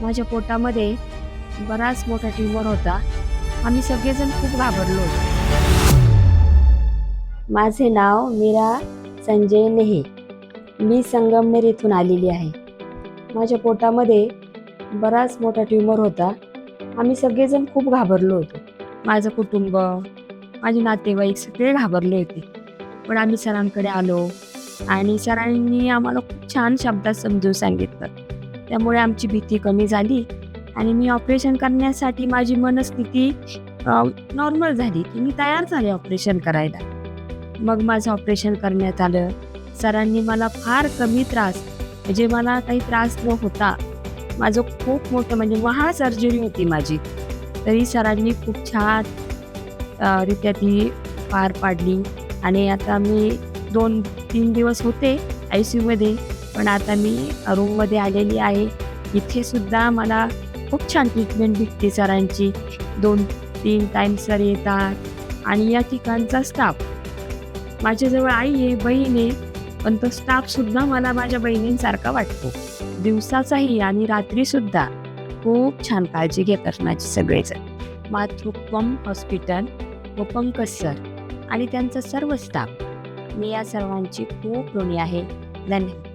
माझ्या पोटामध्ये बराच मोठा ट्यूमर होता. आम्ही सगळेजण खूप घाबरलो होतो. माझे नाव मीरा संजय नेहे. मी संगमनेर येथून आलेली आहे. माझ्या पोटामध्ये बराच मोठा ट्यूमर होता. आम्ही सगळेजण खूप घाबरलो होतो. माझं कुटुंब, माझे नातेवाईक सगळे घाबरले होते. पण आम्ही सरांकडे आलो आणि सरांनी आम्हाला खूप छान शब्दात समजून सांगितलं. त्यामुळे आमची भीती कमी झाली आणि मी ऑपरेशन करण्यासाठी माझी मनस्थिती नॉर्मल झाली की मी तयार झाले ऑपरेशन करायला. मग माझं ऑपरेशन करण्यात आलं. सरांनी मला फार कमी त्रास, म्हणजे मला काही त्रास न होता, माझं खूप मोठं म्हणजे सर्जरी होती माझी, तरी सरांनी खूप छान रित्या ती पार पाडली. आणि आता मी 2-3 दिवस होते ICUमध्ये, पण आता मी रूममध्ये आलेली आहे. इथे सुद्धा मला खूप छान ट्रीटमेंट भेटते सरांची. 2-3 टाईम सर येतात आणि या ठिकाणचा स्टाफ, माझ्याजवळ आई आहे, बहीण आहे, पण तो स्टाफसुद्धा मला माझ्या बहिणींसारखा वाटतो. दिवसाचाही आणि रात्रीसुद्धा खूप छान काळजी घेतात माझी सगळेजण. मातृत्वम हॉस्पिटल व पंकज सर आणि त्यांचा सर्व स्टाफ, मी या सर्वांची खूप ऋणी आहे. धन्यवाद.